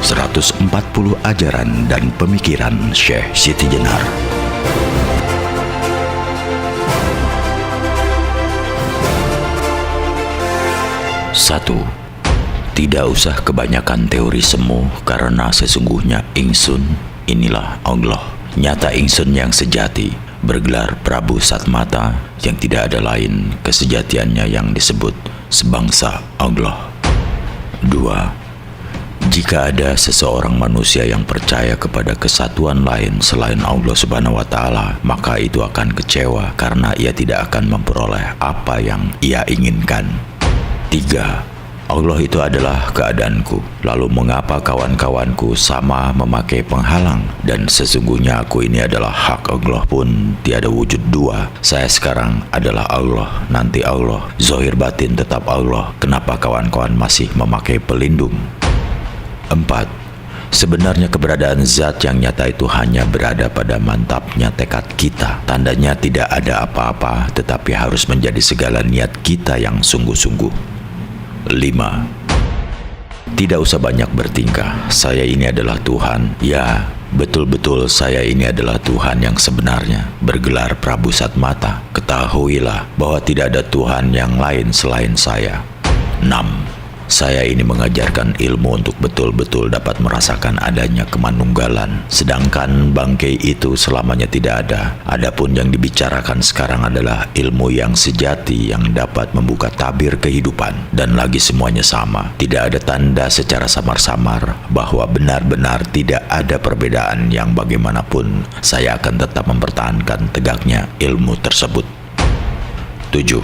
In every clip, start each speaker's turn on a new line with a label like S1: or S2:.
S1: 140 ajaran dan pemikiran Syekh Siti Jenar. Satu, tidak usah kebanyakan teori semu, karena sesungguhnya ingsun inilah Allah. Nyata ingsun yang sejati, bergelar Prabu Satmata, yang tidak ada lain kesejatiannya yang disebut sebangsa Allah. Dua, jika ada seseorang manusia yang percaya kepada kesatuan lain selain Allah Subhanahu wa Ta'ala, maka itu akan kecewa karena ia tidak akan memperoleh apa yang ia inginkan. Tiga, Allah itu adalah keadaanku. Lalu mengapa kawan-kawanku sama memakai penghalang? Dan sesungguhnya aku ini adalah hak Allah pun tiada wujud dua. Saya sekarang adalah Allah, nanti Allah. Zahir batin tetap Allah. Kenapa kawan-kawan masih memakai pelindung? Empat, sebenarnya keberadaan zat yang nyata itu hanya berada pada mantapnya tekad kita. Tandanya tidak ada apa-apa, tetapi harus menjadi segala niat kita yang sungguh-sungguh. 5. Tidak usah banyak bertingkah. Saya ini adalah Tuhan. Ya, betul-betul saya ini adalah Tuhan yang sebenarnya. Bergelar Prabu Satmata. Ketahuilah bahwa tidak ada Tuhan yang lain selain saya. 6. Saya ini mengajarkan ilmu untuk betul-betul dapat merasakan adanya kemanunggalan. Sedangkan bangkai itu selamanya tidak ada. Adapun yang dibicarakan sekarang adalah ilmu yang sejati yang dapat membuka tabir kehidupan. Dan lagi semuanya sama. Tidak ada tanda secara samar-samar bahwa benar-benar tidak ada perbedaan yang bagaimanapun. Saya akan tetap mempertahankan tegaknya ilmu tersebut. 7.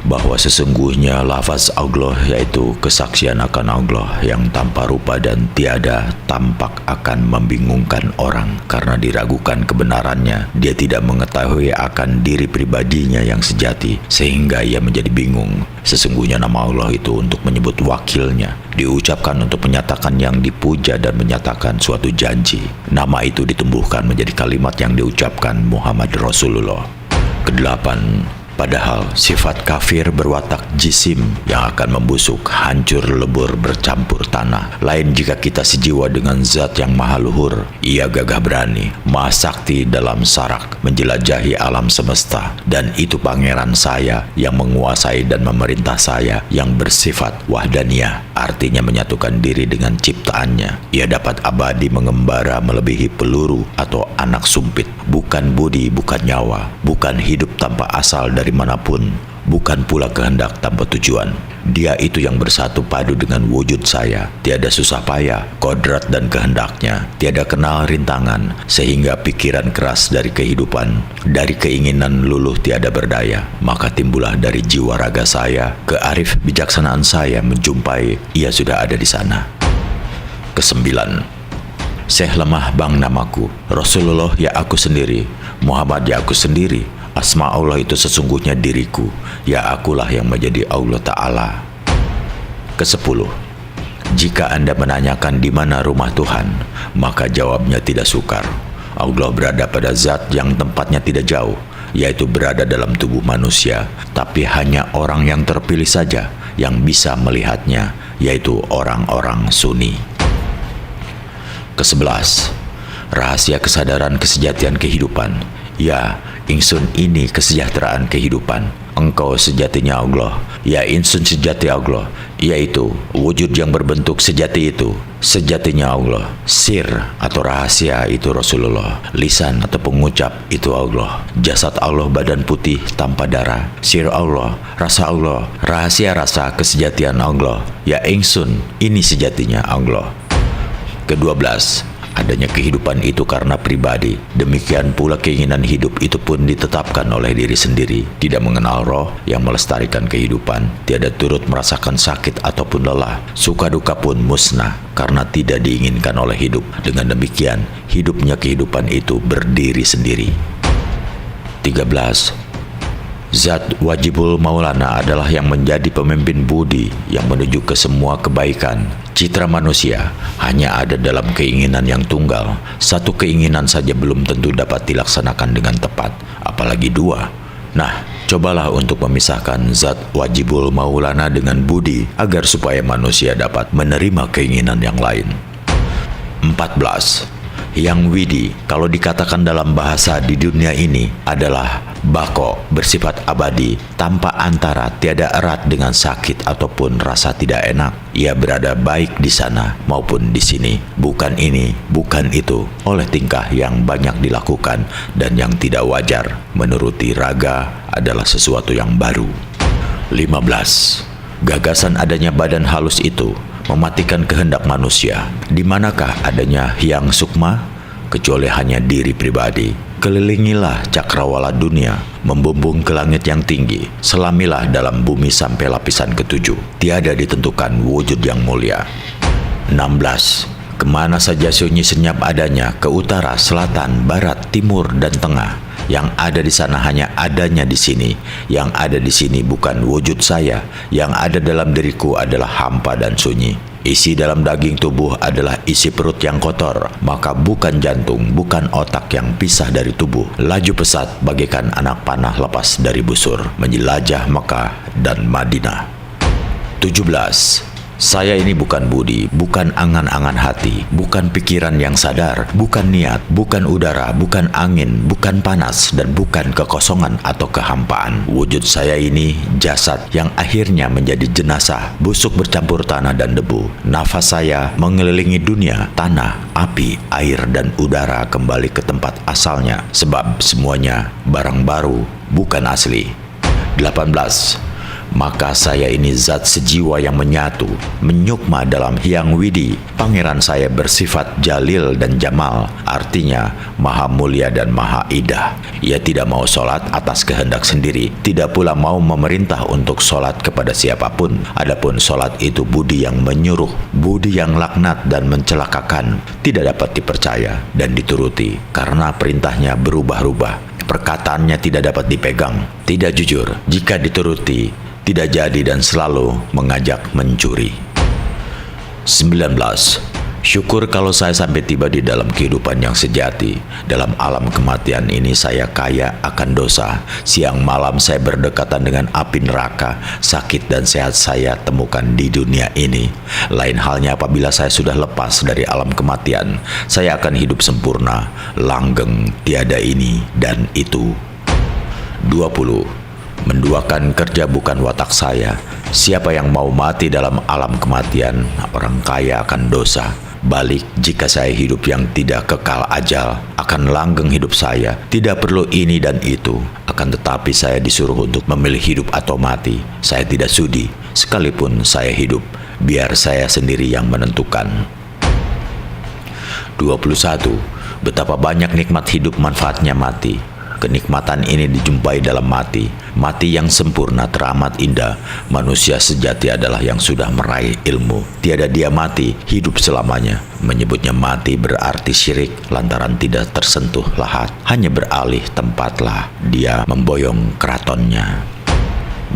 S1: Bahwa sesungguhnya lafaz Allah yaitu kesaksian akan Allah yang tanpa rupa dan tiada tampak akan membingungkan orang karena diragukan kebenarannya. Dia tidak mengetahui akan diri pribadinya yang sejati sehingga ia menjadi bingung. Sesungguhnya nama Allah itu untuk menyebut wakilnya, diucapkan untuk menyatakan yang dipuja dan menyatakan suatu janji. Nama itu ditumbuhkan menjadi kalimat yang diucapkan Muhammad Rasulullah. Kedelapan, padahal sifat kafir berwatak jisim yang akan membusuk, hancur lebur bercampur tanah. Lain jika kita sejiwa dengan zat yang maha luhur. Ia gagah berani, maha sakti dalam sarak, menjelajahi alam semesta. Dan itu pangeran saya yang menguasai dan memerintah saya yang bersifat wahdaniyah. Artinya menyatukan diri dengan ciptaannya. Ia dapat abadi mengembara melebihi peluru atau anak sumpit. Bukan budi, bukan nyawa, bukan hidup tanpa asal dari manapun, bukan pula kehendak tanpa tujuan. Dia itu yang bersatu padu dengan wujud saya. Tiada susah payah, kodrat dan kehendaknya. Tiada kenal rintangan, sehingga pikiran keras dari kehidupan, dari keinginan luluh tiada berdaya. Maka timbullah dari jiwa raga saya, kearif bijaksanaan saya menjumpai ia sudah ada di sana. Kesembilan, Syekh lemah bang namaku, Rasulullah ya aku sendiri, Muhammad ya aku sendiri. Asma Allah itu sesungguhnya diriku, ya akulah yang menjadi Allah Ta'ala. Kesepuluh, jika Anda menanyakan di mana rumah Tuhan, maka jawabnya tidak sukar. Allah berada pada zat yang tempatnya tidak jauh, yaitu berada dalam tubuh manusia, tapi hanya orang yang terpilih saja yang bisa melihatnya, yaitu orang-orang Sunni. Kesebelas, rahasia kesadaran kesejatian kehidupan. Ya, ingsun ini kesejahteraan kehidupan. Engkau sejatinya Allah. Ya, ingsun sejati Allah, yaitu wujud yang berbentuk sejati itu. Sejatinya Allah. Sir atau rahasia itu Rasulullah. Lisan atau pengucap itu Allah. Jasad Allah badan putih tanpa darah. Sir Allah, rasa Allah, rahasia rasa kesejatian Allah. Ya, ingsun ini sejatinya Allah. Ke-12, adanya kehidupan itu karena pribadi. Demikian pula keinginan hidup itu pun ditetapkan oleh diri sendiri. Tidak mengenal roh yang melestarikan kehidupan. Tiada turut merasakan sakit ataupun lelah. Suka duka pun musnah karena tidak diinginkan oleh hidup. Dengan demikian, hidupnya kehidupan itu berdiri sendiri. 13. Zat wajibul maulana adalah yang menjadi pemimpin budi yang menuju ke semua kebaikan. Citra manusia hanya ada dalam keinginan yang tunggal. Satu keinginan saja belum tentu dapat dilaksanakan dengan tepat, apalagi dua. Nah, cobalah untuk memisahkan zat wajibul maulana dengan budi agar supaya manusia dapat menerima keinginan yang lain. 14. Yang widi, kalau dikatakan dalam bahasa di dunia ini, adalah bako, bersifat abadi, tanpa antara, tiada erat dengan sakit ataupun rasa tidak enak. Ia berada baik di sana maupun di sini, bukan ini, bukan itu, oleh tingkah yang banyak dilakukan dan yang tidak wajar. Menuruti raga adalah sesuatu yang baru. 15. Gagasan adanya badan halus itu mematikan kehendak manusia. Di manakah adanya hyang sukma? Kecuali hanya diri pribadi. Kelilingilah cakrawala dunia, membumbung ke langit yang tinggi. Selamilah dalam bumi sampai lapisan ketujuh. Tiada ditentukan wujud yang mulia. 16. Kemana saja sunyi senyap adanya, ke utara, selatan, barat, timur, dan tengah. Yang ada di sana hanya adanya di sini. Yang ada di sini bukan wujud saya. Yang ada dalam diriku adalah hampa dan sunyi. Isi dalam daging tubuh adalah isi perut yang kotor. Maka bukan jantung, bukan otak yang pisah dari tubuh. Laju pesat bagaikan anak panah lepas dari busur, menjelajah Mekah dan Madinah. 17. Saya ini bukan budi, bukan angan-angan hati, bukan pikiran yang sadar, bukan niat, bukan udara, bukan angin, bukan panas, dan bukan kekosongan atau kehampaan. Wujud saya ini jasad yang akhirnya menjadi jenazah, busuk bercampur tanah dan debu. Nafas saya mengelilingi dunia, tanah, api, air, dan udara kembali ke tempat asalnya, sebab semuanya barang baru, bukan asli. 18. Maka saya ini zat sejiwa yang menyatu, menyukma dalam hyang widi. Pangeran saya bersifat jalil dan jamal, artinya maha mulia dan maha indah. Ia tidak mau sholat atas kehendak sendiri, tidak pula mau memerintah untuk sholat kepada siapapun. Adapun sholat itu budi yang menyuruh, budi yang laknat dan mencelakakan, tidak dapat dipercaya dan dituruti, karena perintahnya berubah-ubah. Perkataannya tidak dapat dipegang, tidak jujur jika dituruti, tidak jadi dan selalu mengajak mencuri. 19. Syukur kalau saya sampai tiba di dalam kehidupan yang sejati. Dalam alam kematian ini saya kaya akan dosa. Siang malam saya berdekatan dengan api neraka. Sakit dan sehat saya temukan di dunia ini. Lain halnya apabila saya sudah lepas dari alam kematian. Saya akan hidup sempurna, langgeng, tiada ini dan itu. 20. Menduakan kerja bukan watak saya. Siapa yang mau mati dalam alam kematian, orang kaya akan dosa. Balik, jika saya hidup yang tidak kekal ajal, akan langgeng hidup saya. Tidak perlu ini dan itu. Akan tetapi saya disuruh untuk memilih hidup atau mati. Saya tidak sudi, sekalipun saya hidup. Biar saya sendiri yang menentukan. 21. Betapa banyak nikmat hidup manfaatnya mati. Kenikmatan ini dijumpai dalam mati. Mati yang sempurna teramat indah. Manusia sejati adalah yang sudah meraih ilmu. Tiada dia mati, hidup selamanya. Menyebutnya mati berarti syirik, lantaran tidak tersentuh lahat. Hanya beralih tempatlah dia memboyong keratonnya.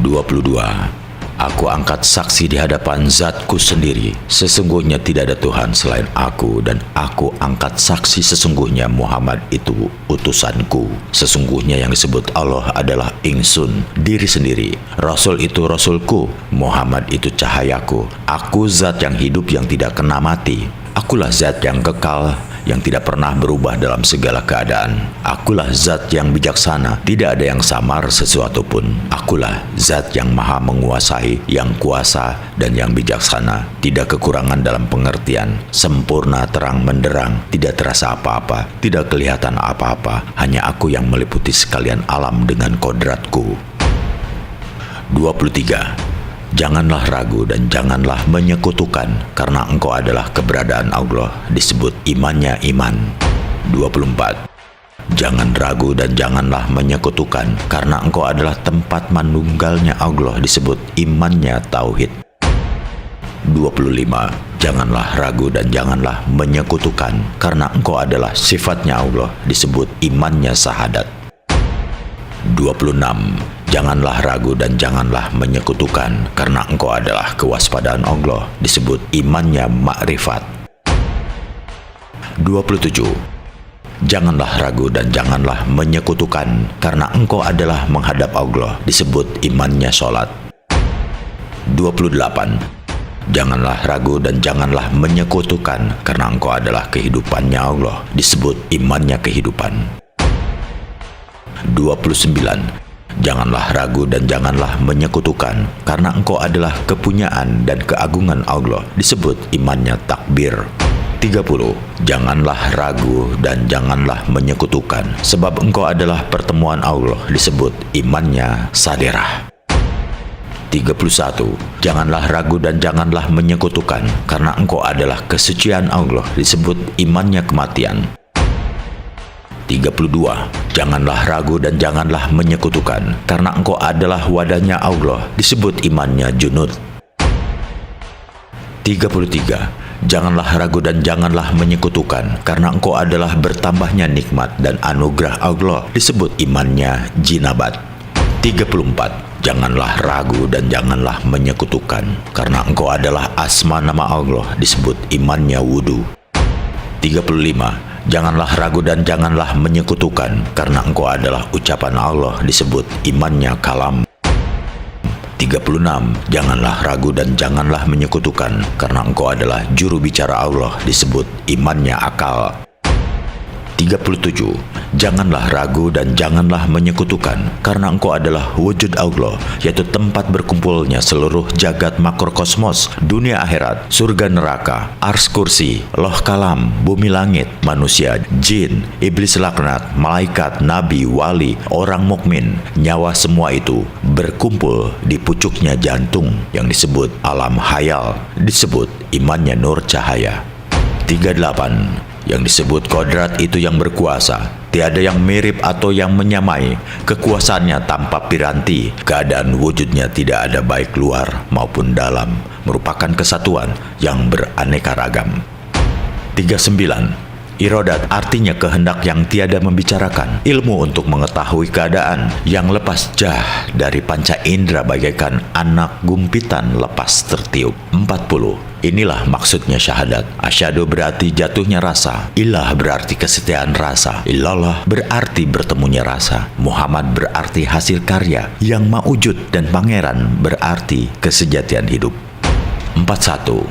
S1: 22. Aku angkat saksi di hadapan zatku sendiri. Sesungguhnya tidak ada Tuhan selain aku, dan aku angkat saksi sesungguhnya Muhammad itu utusanku. Sesungguhnya yang disebut Allah adalah ingsun, diri sendiri. Rasul itu Rasulku, Muhammad itu cahayaku. Aku zat yang hidup yang tidak kena mati. Akulah zat yang kekal, yang tidak pernah berubah dalam segala keadaan. Akulah zat yang bijaksana, tidak ada yang samar sesuatu pun. Akulah zat yang maha menguasai, yang kuasa dan yang bijaksana. Tidak kekurangan dalam pengertian, sempurna terang menderang, tidak terasa apa-apa, tidak kelihatan apa-apa. Hanya aku yang meliputi sekalian alam dengan kodratku. 23. Janganlah ragu dan janganlah menyekutukan, karena engkau adalah keberadaan Allah, disebut imannya iman. 24. Jangan ragu dan janganlah menyekutukan, karena engkau adalah tempat manunggalnya Allah, disebut imannya tauhid. 25. Janganlah ragu dan janganlah menyekutukan, karena engkau adalah sifatnya Allah, disebut imannya syahadat. 26. Janganlah ragu dan janganlah menyekutukan, karena engkau adalah kewaspadaan Allah, disebut imannya makrifat. 27. Janganlah ragu dan janganlah menyekutukan, karena engkau adalah menghadap Allah, disebut imannya sholat. 28. Janganlah ragu dan janganlah menyekutukan, karena engkau adalah kehidupannya Allah. Disebut imannya kehidupan. 29. Janganlah ragu dan janganlah menyekutukan, karena engkau adalah kepunyaan dan keagungan Allah. Disebut imannya takbir. 30. Janganlah ragu dan janganlah menyekutukan, sebab engkau adalah pertemuan Allah. Disebut imannya saderah. 31. Janganlah ragu dan janganlah menyekutukan, karena engkau adalah kesucian Allah. Disebut imannya kematian. 32. Janganlah ragu dan janganlah menyekutukan, karena engkau adalah wadahnya Allah. Disebut imannya junud. 33. Janganlah ragu dan janganlah menyekutukan, karena engkau adalah bertambahnya nikmat dan anugerah Allah. Disebut imannya jinabat. 34. Janganlah ragu dan janganlah menyekutukan, karena engkau adalah asma nama Allah. Disebut imannya wudu. 35. Janganlah ragu dan janganlah menyekutukan, karena engkau adalah ucapan Allah. Disebut imannya kalam. 36. Janganlah ragu dan janganlah menyekutukan, karena engkau adalah juru bicara Allah. Disebut imannya akal. 37. Janganlah ragu dan janganlah menyekutukan, karena engkau adalah wujud Allah, yaitu tempat berkumpulnya seluruh jagat makrokosmos, dunia akhirat, surga neraka, ars kursi, loh kalam, bumi langit, manusia, jin, iblis laknat, malaikat, nabi, wali, orang mukmin. Nyawa semua itu berkumpul di pucuknya jantung yang disebut alam hayal. Disebut imannya nur cahaya. 38. Yang disebut kodrat itu yang berkuasa. Tiada yang mirip atau yang menyamai. Kekuasaannya tanpa piranti. Keadaan wujudnya tidak ada baik luar maupun dalam. Merupakan kesatuan yang beraneka ragam. 39. Irodat artinya kehendak yang tiada membicarakan. Ilmu untuk mengetahui keadaan yang lepas jah dari panca indera bagaikan anak gumpitan lepas tertiup. 40. Inilah maksudnya syahadat. Asyhadu berarti jatuhnya rasa. Ilah berarti kesetiaan rasa. Illallah berarti bertemunya rasa. Muhammad berarti hasil karya. Yang mawujud dan pangeran berarti kesejatian hidup. 41.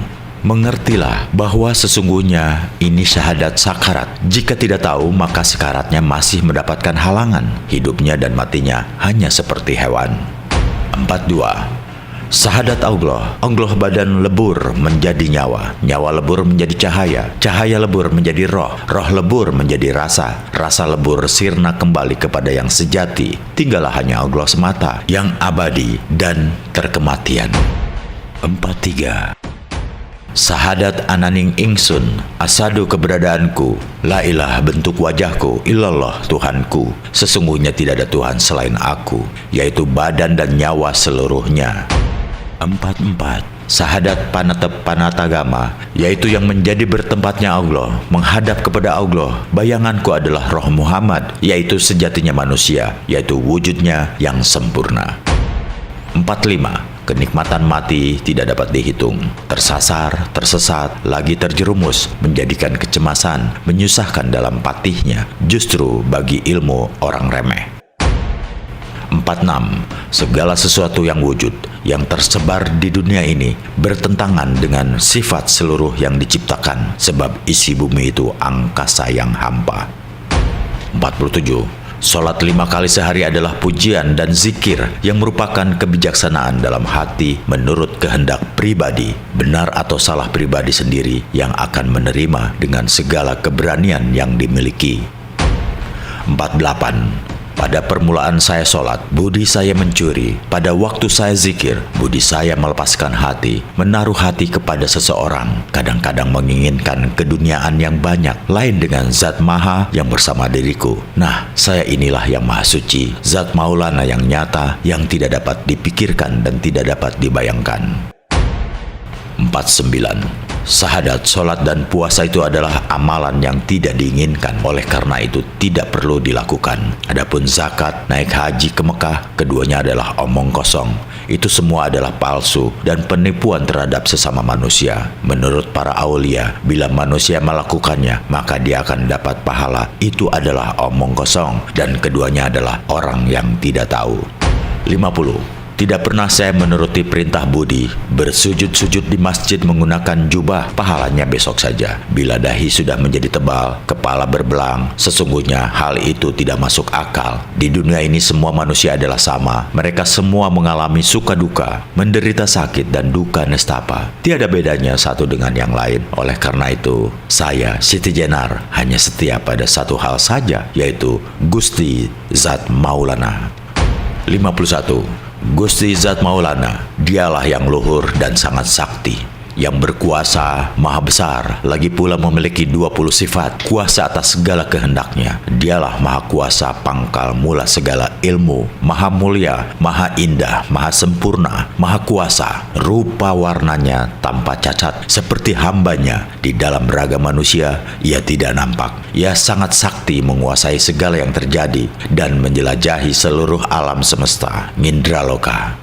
S1: Mengertilah bahwa sesungguhnya ini syahadat sakarat. Jika tidak tahu, maka sekaratnya masih mendapatkan halangan. Hidupnya dan matinya hanya seperti hewan. 42. Syahadat Allah. Allah badan lebur menjadi nyawa. Nyawa lebur menjadi cahaya. Cahaya lebur menjadi roh. Roh lebur menjadi rasa. Rasa lebur sirna kembali kepada yang sejati. Tinggallah hanya Allah semata, yang abadi dan terkematian. 43. Sahadat ananing ingsun, asadu keberadaanku, la ilah bentuk wajahku, illallah Tuhanku. Sesungguhnya tidak ada Tuhan selain aku, yaitu badan dan nyawa seluruhnya. 44. Sahadat panatep panatagama, yaitu yang menjadi bertempatnya Allah, menghadap kepada Allah. Bayanganku adalah roh Muhammad, yaitu sejatinya manusia, yaitu wujudnya yang sempurna. 45. Kenikmatan mati tidak dapat dihitung. Tersasar, tersesat, lagi terjerumus, menjadikan kecemasan, menyusahkan dalam patihnya, justru bagi ilmu orang remeh. 46. Segala sesuatu yang wujud, yang tersebar di dunia ini, bertentangan dengan sifat seluruh yang diciptakan, sebab isi bumi itu angkasa yang hampa. 47. Salat 5 kali sehari adalah pujian dan zikir yang merupakan kebijaksanaan dalam hati menurut kehendak pribadi. Benar atau salah pribadi sendiri yang akan menerima dengan segala keberanian yang dimiliki. 48. Pada permulaan saya sholat, budi saya mencuri. Pada waktu saya zikir, budi saya melepaskan hati, menaruh hati kepada seseorang. Kadang-kadang menginginkan keduniaan yang banyak, lain dengan Zat Maha yang bersama diriku. Nah, saya inilah yang Maha Suci, Zat Maulana yang nyata, yang tidak dapat dipikirkan dan tidak dapat dibayangkan. 49. Sahadat, sholat, dan puasa itu adalah amalan yang tidak diinginkan. Oleh karena itu tidak perlu dilakukan. Adapun zakat, naik haji ke Mekah, keduanya adalah omong kosong. Itu semua adalah palsu dan penipuan terhadap sesama manusia. Menurut para aulia, bila manusia melakukannya, maka dia akan dapat pahala. Itu adalah omong kosong dan keduanya adalah orang yang tidak tahu. 50. Tidak pernah saya menuruti perintah budi, bersujud-sujud di masjid menggunakan jubah, pahalanya besok saja. Bila dahi sudah menjadi tebal, kepala berbelang, sesungguhnya hal itu tidak masuk akal. Di dunia ini semua manusia adalah sama. Mereka semua mengalami suka duka, menderita sakit dan duka nestapa. Tiada bedanya satu dengan yang lain. Oleh karena itu, saya, Siti Jenar, hanya setia pada satu hal saja, yaitu Gusti Zat Maulana. 51. Gusti Zat Maulana, dialah yang luhur dan sangat sakti, yang berkuasa, maha besar, lagi pula memiliki 20 sifat, kuasa atas segala kehendaknya. Dialah maha kuasa, pangkal mula segala ilmu, maha mulia, maha indah, maha sempurna, maha kuasa, rupa warnanya tanpa cacat, seperti hambanya. Di dalam raga manusia, ia tidak nampak. Ia sangat sakti menguasai segala yang terjadi dan menjelajahi seluruh alam semesta, Ngindraloka.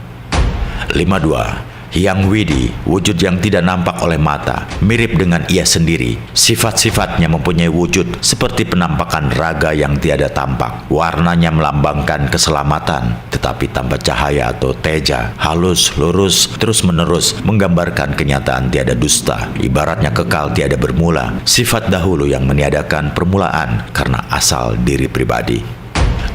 S1: 52. Hyang Widi, wujud yang tidak nampak oleh mata, mirip dengan ia sendiri. Sifat-sifatnya mempunyai wujud seperti penampakan raga yang tiada tampak. Warnanya melambangkan keselamatan, tetapi tanpa cahaya atau teja, halus, lurus, terus-menerus, menggambarkan kenyataan tiada dusta. Ibaratnya kekal tiada bermula, sifat dahulu yang meniadakan permulaan karena asal diri pribadi.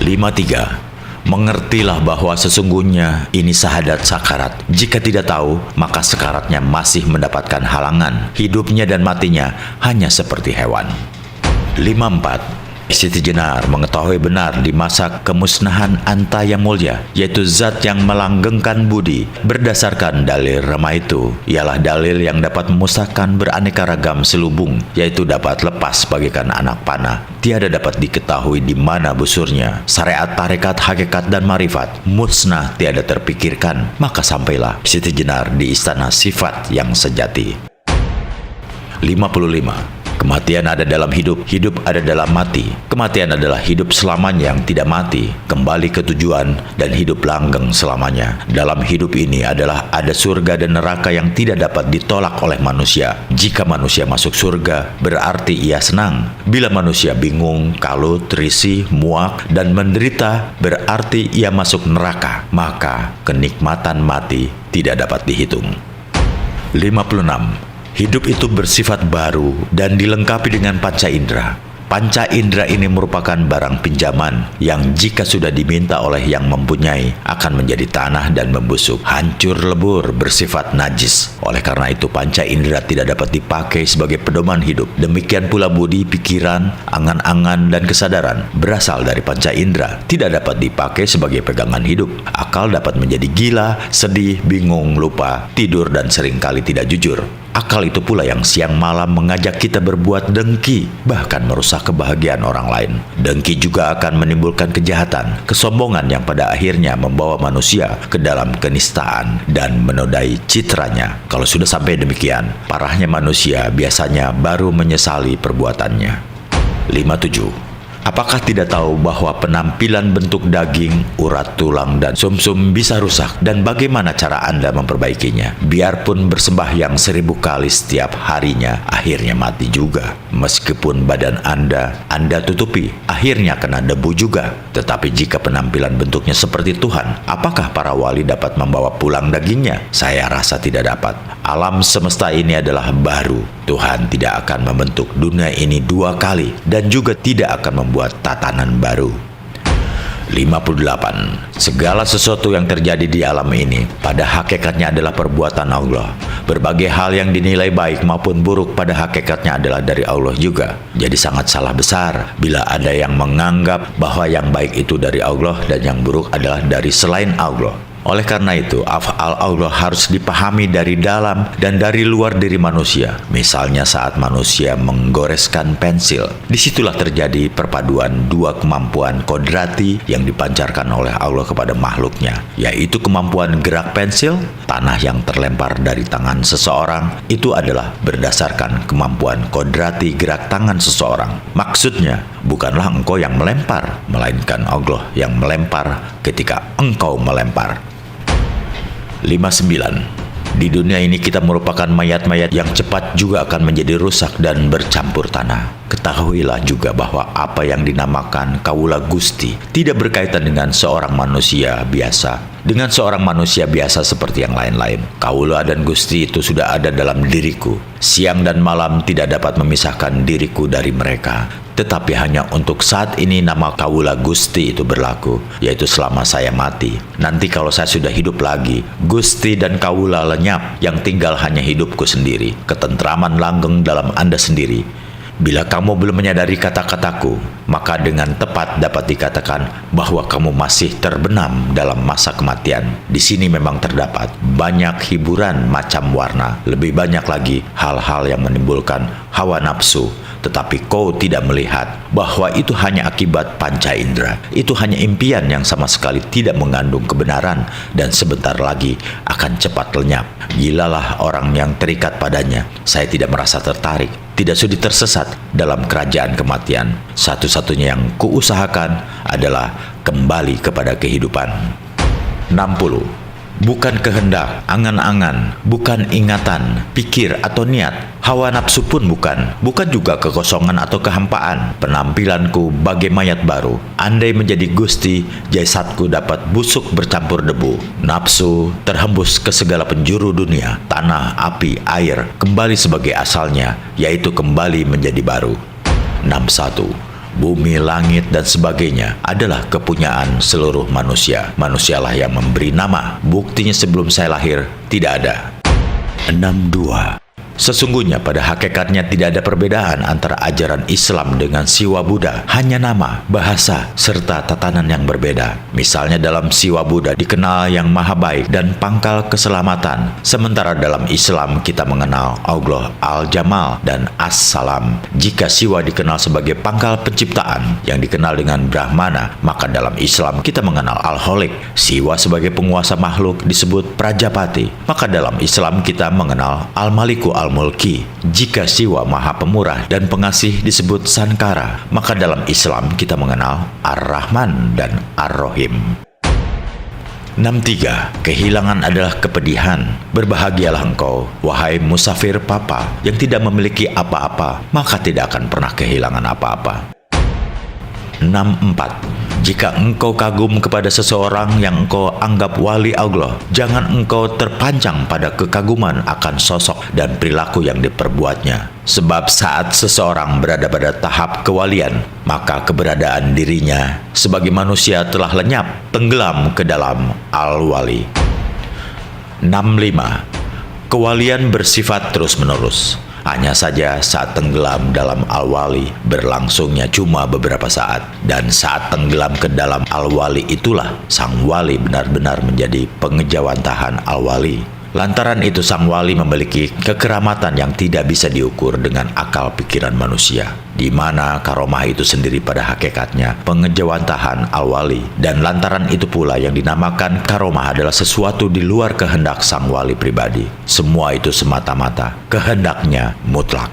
S1: 53. Mengertilah bahwa sesungguhnya ini syahadat sakarat. Jika tidak tahu, maka sekaratnya masih mendapatkan halangan. Hidupnya dan matinya hanya seperti hewan. 54. Siti Jenar mengetahui benar di masa kemusnahan anta yang mulia, yaitu zat yang melanggengkan budi. Berdasarkan dalil Rama itu, ialah dalil yang dapat memusnahkan beraneka ragam selubung, yaitu dapat lepas bagaikan anak panah. Tiada dapat diketahui di mana busurnya. Syariat, tarekat, hakikat, dan marifat musnah tiada terpikirkan. Maka sampailah Siti Jenar di istana sifat yang sejati. 55. Kematian ada dalam hidup, hidup ada dalam mati. Kematian adalah hidup selamanya yang tidak mati, kembali ke tujuan dan hidup langgeng selamanya. Dalam hidup ini adalah ada surga dan neraka yang tidak dapat ditolak oleh manusia. Jika manusia masuk surga, berarti ia senang. Bila manusia bingung, kalut, risih, muak, dan menderita, berarti ia masuk neraka. Maka kenikmatan mati tidak dapat dihitung. 56. Hidup itu bersifat baru dan dilengkapi dengan panca indera. Panca indera ini merupakan barang pinjaman yang jika sudah diminta oleh yang mempunyai akan menjadi tanah dan membusuk, hancur lebur, bersifat najis. Oleh karena itu panca indera tidak dapat dipakai sebagai pedoman hidup. Demikian pula budi, pikiran, angan-angan, dan kesadaran berasal dari panca indera, tidak dapat dipakai sebagai pegangan hidup. Akal dapat menjadi gila, sedih, bingung, lupa, tidur, dan seringkali tidak jujur. Akal itu pula yang siang malam mengajak kita berbuat dengki, bahkan merusak kebahagiaan orang lain. Dengki juga akan menimbulkan kejahatan, kesombongan yang pada akhirnya membawa manusia ke dalam kenistaan dan menodai citranya. Kalau sudah sampai demikian, parahnya manusia biasanya baru menyesali perbuatannya. 57. Apakah tidak tahu bahwa penampilan bentuk daging, urat tulang, dan sumsum bisa rusak? Dan bagaimana cara Anda memperbaikinya? Biarpun bersembahyang 1000 kali setiap harinya, akhirnya mati juga. Meskipun badan Anda tutupi, akhirnya kena debu juga. Tetapi jika penampilan bentuknya seperti Tuhan, apakah para wali dapat membawa pulang dagingnya? Saya rasa tidak dapat. Alam semesta ini adalah baru. Tuhan tidak akan membentuk dunia ini 2 kali dan juga tidak akan membuat tatanan baru. 58. Segala sesuatu yang terjadi di alam ini pada hakikatnya adalah perbuatan Allah. Berbagai hal yang dinilai baik maupun buruk pada hakikatnya adalah dari Allah juga. Jadi sangat salah besar bila ada yang menganggap bahwa yang baik itu dari Allah dan yang buruk adalah dari selain Allah. Oleh karena itu, af'al Allah harus dipahami dari dalam dan dari luar diri manusia. Misalnya saat manusia menggoreskan pensil, disitulah terjadi perpaduan 2 kemampuan kodrati yang dipancarkan oleh Allah kepada makhluknya, yaitu kemampuan gerak pensil. Tanah yang terlempar dari tangan seseorang itu adalah berdasarkan kemampuan kodrati gerak tangan seseorang. Maksudnya, bukanlah engkau yang melempar, melainkan Allah yang melempar ketika engkau melempar. 59. Di dunia ini kita merupakan mayat-mayat yang cepat juga akan menjadi rusak dan bercampur tanah. Ketahuilah juga bahwa apa yang dinamakan Kaula Gusti tidak berkaitan dengan seorang manusia biasa. Dengan seorang manusia biasa seperti yang lain-lain. Kaula dan Gusti itu sudah ada dalam diriku. Siang dan malam tidak dapat memisahkan diriku dari mereka. Tetapi hanya untuk saat ini nama Kaula Gusti itu berlaku, yaitu selama saya mati. Nanti kalau saya sudah hidup lagi, Gusti dan Kaula lenyap, yang tinggal hanya hidupku sendiri. Ketentraman langgeng dalam Anda sendiri. Bila kamu belum menyadari kata-kataku, maka dengan tepat dapat dikatakan bahwa kamu masih terbenam dalam masa kematian. Di sini memang terdapat banyak hiburan macam warna, lebih banyak lagi hal-hal yang menimbulkan hawa nafsu. Tetapi kau tidak melihat bahwa itu hanya akibat panca indera. Itu hanya impian yang sama sekali tidak mengandung kebenaran dan sebentar lagi akan cepat lenyap. Gilalah orang yang terikat padanya. Saya tidak merasa tertarik, tidak sudi tersesat dalam kerajaan kematian. Satu-satunya yang kuusahakan adalah kembali kepada kehidupan. 60. Bukan kehendak, angan-angan, bukan ingatan, pikir atau niat, hawa nafsu pun bukan juga kekosongan atau kehampaan. Penampilanku bagai mayat baru. Andai menjadi Gusti, jasadku dapat busuk bercampur debu. Nafsu terhembus ke segala penjuru dunia, tanah, api, air, kembali sebagai asalnya, yaitu kembali menjadi baru. 61. Bumi, langit, dan sebagainya adalah kepunyaan seluruh manusia. Manusialah yang memberi nama. Buktinya sebelum saya lahir, tidak ada. 62. Sesungguhnya pada hakikatnya tidak ada perbedaan antara ajaran Islam dengan Siwa Buddha. Hanya nama, bahasa, serta tatanan yang berbeda. Misalnya dalam Siwa Buddha dikenal yang maha baik dan pangkal keselamatan. Sementara dalam Islam kita mengenal Allah Al-Jamal dan As-Salam. Jika Siwa dikenal sebagai pangkal penciptaan yang dikenal dengan Brahmana, maka dalam Islam kita mengenal Al-Holik. Siwa sebagai penguasa makhluk disebut Prajapati. Maka dalam Islam kita mengenal Al-Maliku Al-Mulki. Jika Siwa Maha Pemurah dan Pengasih disebut Sankara, maka dalam Islam kita mengenal Ar-Rahman dan Ar-Rahim. 63. Kehilangan adalah kepedihan. Berbahagialah engkau, wahai musafir papa, yang tidak memiliki apa-apa, maka tidak akan pernah kehilangan apa-apa. 64. Jika engkau kagum kepada seseorang yang engkau anggap wali Allah, jangan engkau terpancang pada kekaguman akan sosok dan perilaku yang diperbuatnya. Sebab saat seseorang berada pada tahap kewalian, maka keberadaan dirinya sebagai manusia telah lenyap, tenggelam ke dalam al-wali. 65. Kewalian bersifat terus-menerus. Hanya saja saat tenggelam dalam al-wali berlangsungnya cuma beberapa saat. Dan saat tenggelam ke dalam al-wali itulah sang wali benar-benar menjadi pengejawantahan al-wali. Lantaran itu sang wali memiliki kekeramatan yang tidak bisa diukur dengan akal pikiran manusia, di mana karomah itu sendiri pada hakikatnya pengejawantahan al-wali. Dan lantaran itu pula yang dinamakan karomah adalah sesuatu di luar kehendak sang wali pribadi. Semua itu semata-mata kehendaknya mutlak.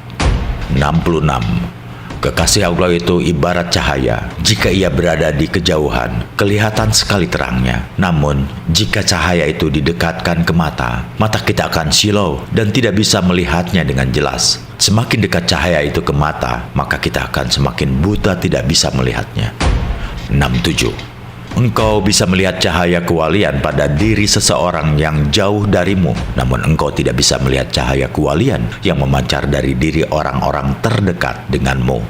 S1: 66. Kekasih Allah itu ibarat cahaya. Jika ia berada di kejauhan, kelihatan sekali terangnya. Namun, jika cahaya itu didekatkan ke mata, mata kita akan silau dan tidak bisa melihatnya dengan jelas. Semakin dekat cahaya itu ke mata, maka kita akan semakin buta tidak bisa melihatnya. 67. Engkau bisa melihat cahaya kewalian pada diri seseorang yang jauh darimu, namun engkau tidak bisa melihat cahaya kewalian yang memancar dari diri orang-orang terdekat denganmu.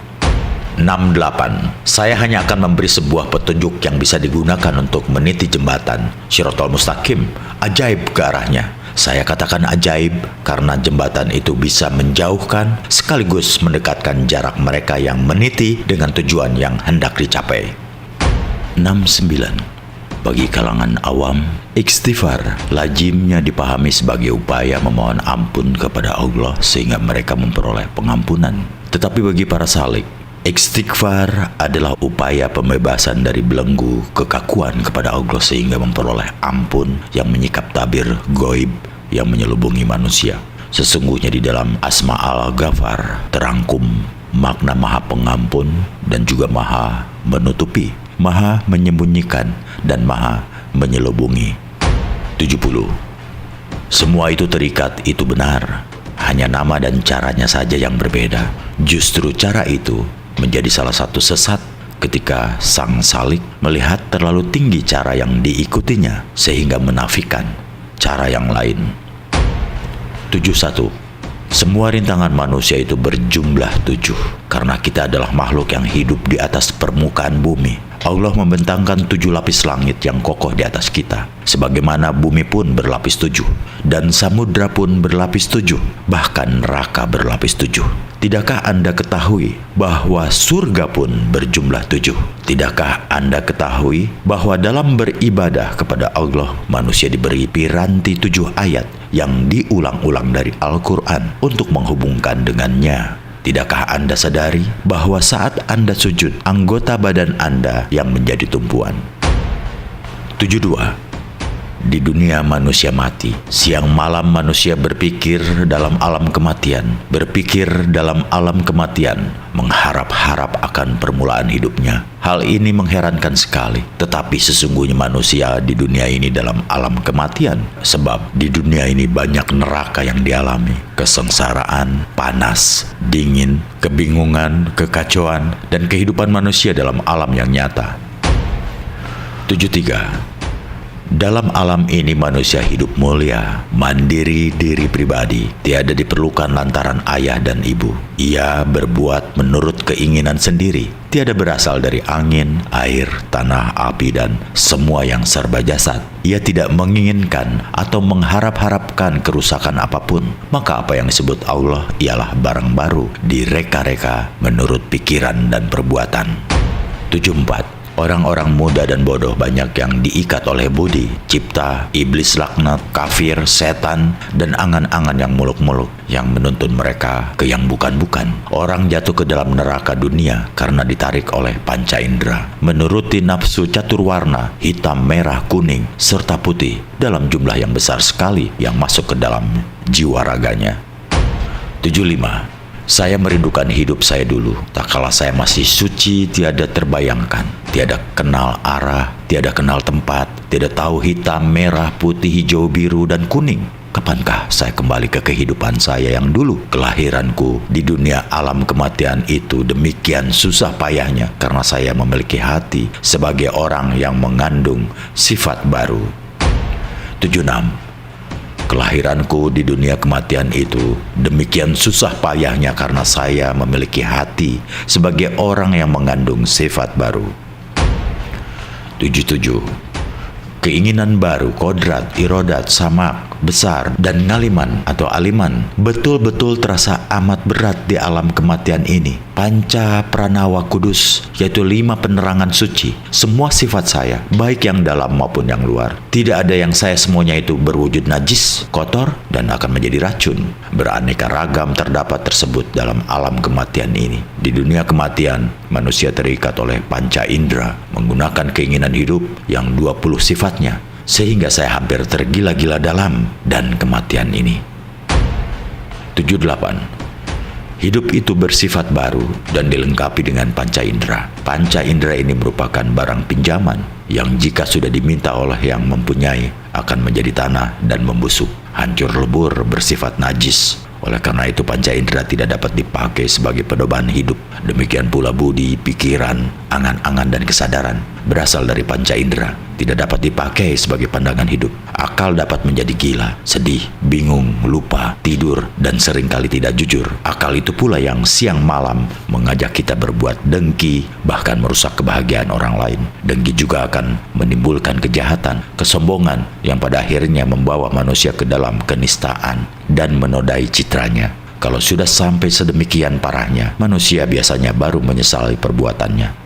S1: 68. Saya hanya akan memberi sebuah petunjuk yang bisa digunakan untuk meniti jembatan Shiratal Mustaqim, ajaib ke arahnya. Saya katakan ajaib karena jembatan itu bisa menjauhkan sekaligus mendekatkan jarak mereka yang meniti dengan tujuan yang hendak dicapai. 69. Bagi kalangan awam, istighfar lazimnya dipahami sebagai upaya memohon ampun kepada Allah sehingga mereka memperoleh pengampunan. Tetapi bagi para salik, istighfar adalah upaya pembebasan dari belenggu kekakuan kepada Allah sehingga memperoleh ampun yang menyikap tabir goib yang menyelubungi manusia. Sesungguhnya di dalam Asma al-Ghafar terangkum makna maha pengampun dan juga maha menutupi, maha menyembunyikan, dan maha menyelubungi. 70. Semua itu terikat, itu benar. hanya nama dan caranya saja yang berbeda. Justru cara itu menjadi salah satu sesat ketika sang salik melihat terlalu tinggi cara yang diikutinya sehingga menafikan cara yang lain. 71. Semua rintangan manusia itu berjumlah 7 karena kita adalah makhluk yang hidup di atas permukaan bumi. Allah membentangkan 7 lapis langit yang kokoh di atas kita, sebagaimana bumi pun berlapis 7, dan samudra pun berlapis 7, bahkan neraka berlapis 7. Tidakkah Anda ketahui bahwa surga pun berjumlah 7? Tidakkah Anda ketahui bahwa dalam beribadah kepada Allah, manusia diberi piranti 7 ayat yang diulang-ulang dari Al-Quran untuk menghubungkan dengannya? Tidakkah Anda sadari bahwa saat Anda sujud, anggota badan Anda yang menjadi tumpuan? 72. Di dunia manusia mati, siang malam manusia berpikir dalam alam kematian, mengharap-harap akan permulaan hidupnya. Hal ini mengherankan sekali, tetapi sesungguhnya manusia di dunia ini dalam alam kematian, sebab di dunia ini banyak neraka yang dialami, kesengsaraan, panas, dingin, kebingungan, kekacauan, dan kehidupan manusia dalam alam yang nyata. 73. Dalam alam ini manusia hidup mulia, mandiri diri pribadi, tiada diperlukan lantaran ayah dan ibu. Ia berbuat menurut keinginan sendiri, tiada berasal dari angin, air, tanah, api, dan semua yang serba jasad. Ia tidak menginginkan atau mengharap-harapkan kerusakan apapun. Maka apa yang disebut Allah ialah barang baru, direka-reka menurut pikiran dan perbuatan. 74. Orang-orang muda dan bodoh banyak yang diikat oleh budi, cipta, iblis laknat, kafir, setan, dan angan-angan yang muluk-muluk yang menuntun mereka ke yang bukan-bukan. Orang jatuh ke dalam neraka dunia karena ditarik oleh panca indera, menuruti nafsu catur warna, hitam, merah, kuning, serta putih dalam jumlah yang besar sekali yang masuk ke dalam jiwa raganya. 75. Saya merindukan hidup saya dulu, tak kala saya masih suci, tiada terbayangkan, tiada kenal arah, tiada kenal tempat, tiada tahu hitam, merah, putih, hijau, biru, dan kuning. Kapankah saya kembali ke kehidupan saya yang dulu? Kelahiranku di dunia alam kematian itu demikian susah payahnya karena saya memiliki hati sebagai orang yang mengandung sifat baru. 76. Kelahiranku di dunia kematian itu demikian susah payahnya karena saya memiliki hati sebagai orang yang mengandung sifat baru. 77. Keinginan baru, kodrat, irodat, samak, besar, dan ngaliman atau aliman betul-betul terasa amat berat di alam kematian ini. Panca pranawa kudus, yaitu 5 penerangan suci, semua sifat saya, baik yang dalam maupun yang luar. Tidak ada yang saya semuanya itu berwujud najis, kotor, dan akan menjadi racun. Beraneka ragam terdapat tersebut dalam alam kematian ini. Di dunia kematian, manusia terikat oleh panca indera, menggunakan keinginan hidup yang 20 sifatnya, sehingga saya hampir tergila-gila dalam dan kematian ini. 78. Hidup itu bersifat baru dan dilengkapi dengan panca indera. Panca indera ini merupakan barang pinjaman yang jika sudah diminta oleh yang mempunyai akan menjadi tanah dan membusuk, hancur lebur, bersifat najis. Oleh karena itu panca indera tidak dapat dipakai sebagai pedoman hidup. Demikian pula budi, pikiran, angan-angan, dan kesadaran berasal dari panca indera, tidak dapat dipakai sebagai pandangan hidup. Akal dapat menjadi gila, sedih, bingung, lupa, tidur, dan seringkali tidak jujur. Akal itu pula yang siang malam mengajak kita berbuat dengki, bahkan merusak kebahagiaan orang lain. Dengki juga akan menimbulkan kejahatan, kesombongan, yang pada akhirnya membawa manusia ke dalam kenistaan dan menodai citranya. Kalau sudah sampai sedemikian parahnya, manusia biasanya baru menyesali perbuatannya.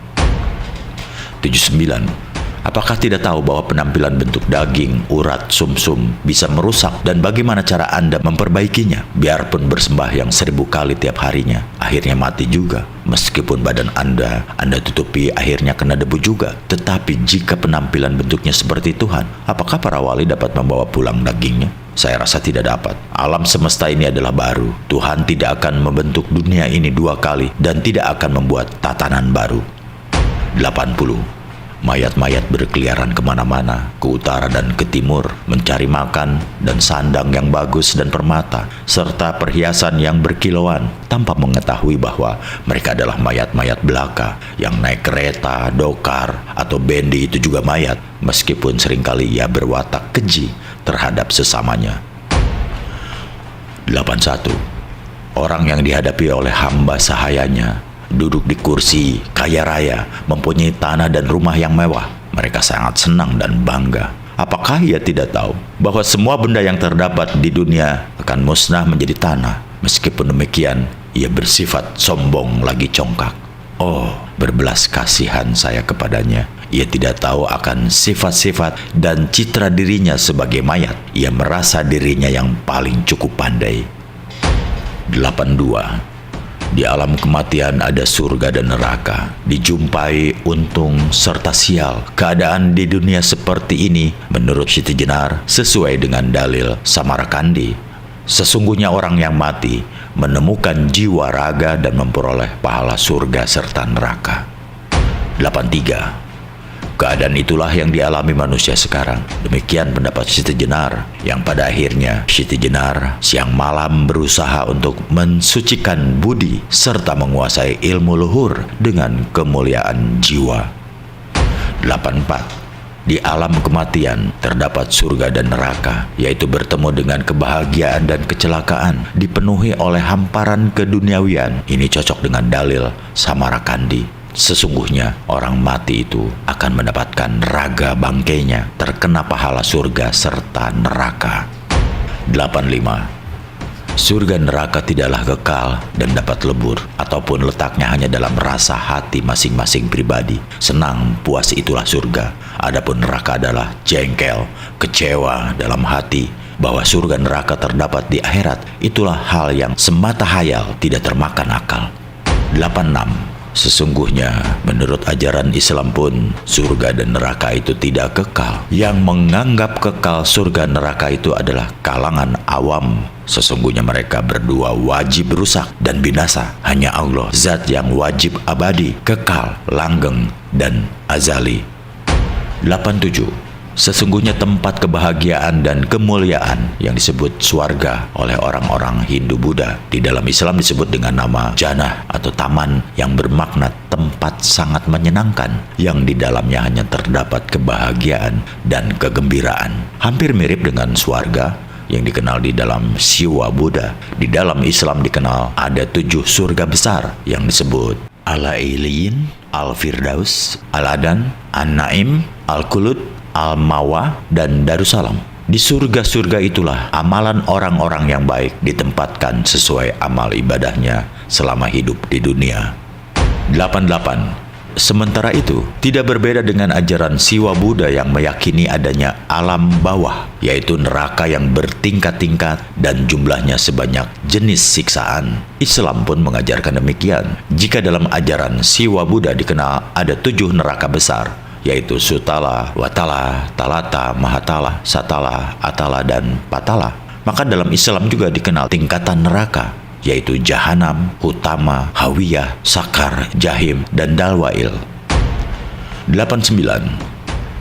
S1: 79. Apakah tidak tahu bahwa penampilan bentuk daging, urat, sumsum bisa merusak, dan bagaimana cara Anda memperbaikinya? Biarpun bersembahyang 1000 kali tiap harinya, akhirnya mati juga. Meskipun badan Anda tutupi, akhirnya kena debu juga. Tetapi jika penampilan bentuknya seperti Tuhan, apakah para wali dapat membawa pulang dagingnya? Saya rasa tidak dapat. Alam semesta ini adalah baru. Tuhan tidak akan membentuk dunia ini 2 kali dan tidak akan membuat tatanan baru. 80. Mayat-mayat berkeliaran kemana-mana, ke utara dan ke timur, mencari makan dan sandang yang bagus dan permata, serta perhiasan yang berkilauan, tanpa mengetahui bahwa mereka adalah mayat-mayat belaka yang naik kereta, dokar, atau bendi itu juga mayat, meskipun seringkali ia berwatak keji terhadap sesamanya. 81. Orang yang dihadapi oleh hamba sahayanya, duduk di kursi, kaya raya, mempunyai tanah dan rumah yang mewah. Mereka sangat senang dan bangga. Apakah ia tidak tahu bahwa semua benda yang terdapat di dunia akan musnah menjadi tanah? Meskipun demikian, ia bersifat sombong lagi congkak. Oh, berbelas kasihan saya kepadanya. Ia tidak tahu akan sifat-sifat dan citra dirinya sebagai mayat. Ia merasa dirinya yang paling cukup pandai. 82. Di alam kematian ada surga dan neraka, dijumpai untung serta sial. Keadaan di dunia seperti ini menurut Siti Jenar sesuai dengan dalil Samarakandi. Sesungguhnya orang yang mati menemukan jiwa raga dan memperoleh pahala surga serta neraka. 83. Keadaan itulah yang dialami manusia sekarang. Demikian pendapat Siti Jenar, yang pada akhirnya Siti Jenar siang malam berusaha untuk mensucikan budi serta menguasai ilmu luhur dengan kemuliaan jiwa. 84. Di alam kematian terdapat surga dan neraka, yaitu bertemu dengan kebahagiaan dan kecelakaan, dipenuhi oleh hamparan keduniawian. Ini cocok dengan dalil Samarakandi. Sesungguhnya orang mati itu akan mendapatkan raga bangkainya, terkena pahala surga serta neraka. 85. Surga neraka tidaklah kekal dan dapat lebur, ataupun letaknya hanya dalam rasa hati masing-masing pribadi. Senang, puas itulah surga. Adapun neraka adalah jengkel, kecewa dalam hati bahwa surga neraka terdapat di akhirat. Itulah hal yang semata hayal, tidak termakan akal. 86. Sesungguhnya menurut ajaran Islam pun surga dan neraka itu tidak kekal. Yang menganggap kekal surga neraka itu adalah kalangan awam. Sesungguhnya mereka berdua wajib rusak dan binasa. Hanya Allah, zat yang wajib abadi, kekal, langgeng, dan azali. 87. Sesungguhnya tempat kebahagiaan dan kemuliaan yang disebut swarga oleh orang-orang Hindu-Buddha di dalam Islam disebut dengan nama jannah atau taman, yang bermakna tempat sangat menyenangkan yang di dalamnya hanya terdapat kebahagiaan dan kegembiraan. Hampir mirip dengan swarga yang dikenal di dalam Siwa Buddha. Di dalam Islam dikenal ada 7 surga besar yang disebut Al-Ailiyin, Al-Firdaus, Al-Adan, An-Naim, Al-Khulud, Al-Mawa, dan Darussalam. Di surga-surga itulah amalan orang-orang yang baik ditempatkan sesuai amal ibadahnya selama hidup di dunia. 88. Sementara itu, tidak berbeda dengan ajaran Siwa Buddha yang meyakini adanya alam bawah, yaitu neraka yang bertingkat-tingkat dan jumlahnya sebanyak jenis siksaan. Islam pun mengajarkan demikian. Jika dalam ajaran Siwa Buddha dikenal ada 7 neraka besar, yaitu Sutala, Watala, Talata, Mahatala, Satala, Atala, dan Patala, maka dalam Islam juga dikenal tingkatan neraka, yaitu Jahanam, Utama, Hawiyah, Sakar, Jahim, dan Dalwail. 89.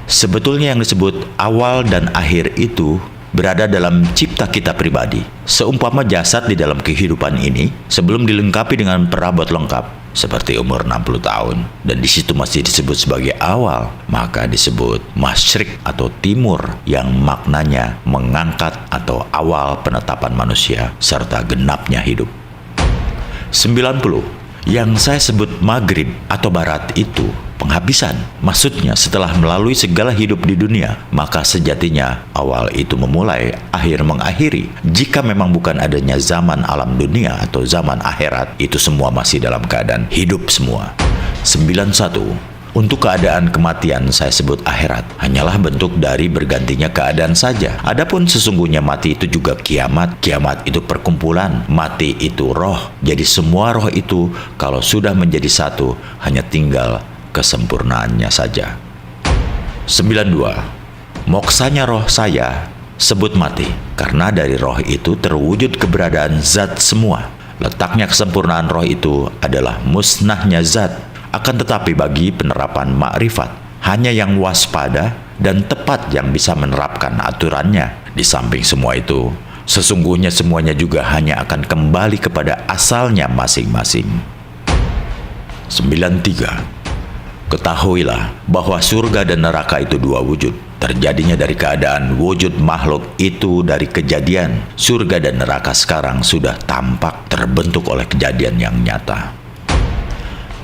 S1: Sebetulnya yang disebut awal dan akhir itu berada dalam cipta kita pribadi. Seumpama jasad di dalam kehidupan ini sebelum dilengkapi dengan perabot lengkap seperti umur 60 tahun dan di situ masih disebut sebagai awal, maka disebut masyrik atau timur, yang maknanya mengangkat atau awal penetapan manusia serta genapnya hidup. 90. Yang saya sebut maghrib atau barat itu penghabisan. Maksudnya setelah melalui segala hidup di dunia, maka sejatinya awal itu memulai, akhir mengakhiri. Jika memang bukan adanya zaman alam dunia atau zaman akhirat, itu semua masih dalam keadaan hidup semua. 91. Untuk keadaan kematian saya sebut akhirat, hanyalah bentuk dari bergantinya keadaan saja. Adapun sesungguhnya mati itu juga kiamat. Kiamat itu perkumpulan, mati itu roh. Jadi semua roh itu kalau sudah menjadi satu, hanya tinggal kesempurnaannya saja. 92. Moksanya roh saya sebut mati, karena dari roh itu terwujud keberadaan zat semua. Letaknya kesempurnaan roh itu adalah musnahnya zat. Akan tetapi bagi penerapan makrifat, Hanya yang waspada dan tepat yang bisa menerapkan aturannya. Di samping semua itu, sesungguhnya semuanya juga hanya akan kembali kepada asalnya masing-masing. 93. Ketahuilah bahwa surga dan neraka itu dua wujud. Terjadinya dari keadaan wujud makhluk itu dari kejadian. Surga dan neraka sekarang sudah tampak terbentuk oleh kejadian yang nyata.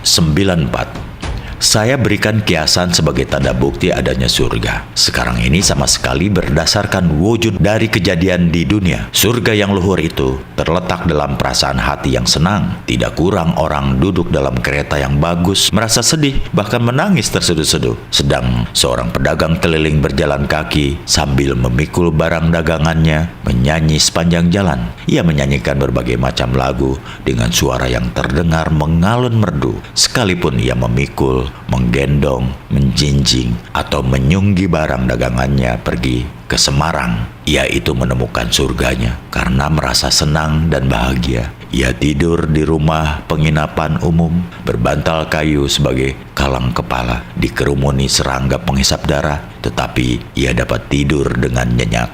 S1: 94. Saya berikan kiasan sebagai tanda bukti adanya surga. Sekarang ini sama sekali berdasarkan wujud dari kejadian di dunia. Surga yang luhur itu terletak dalam perasaan hati yang senang. Tidak kurang orang duduk dalam kereta yang bagus, merasa sedih, bahkan menangis terseduh-seduh. Sedang seorang pedagang keliling berjalan kaki sambil memikul barang dagangannya, menyanyi sepanjang jalan. Ia menyanyikan berbagai macam lagu dengan suara yang terdengar mengalun merdu. Sekalipun ia memikul, menggendong, menjinjing, atau menyunggi barang dagangannya pergi ke Semarang, ia itu menemukan surganya karena merasa senang dan bahagia. Ia tidur di rumah penginapan umum, berbantal kayu sebagai kalang kepala, dikerumuni serangga penghisap darah, tetapi ia dapat tidur dengan nyenyak.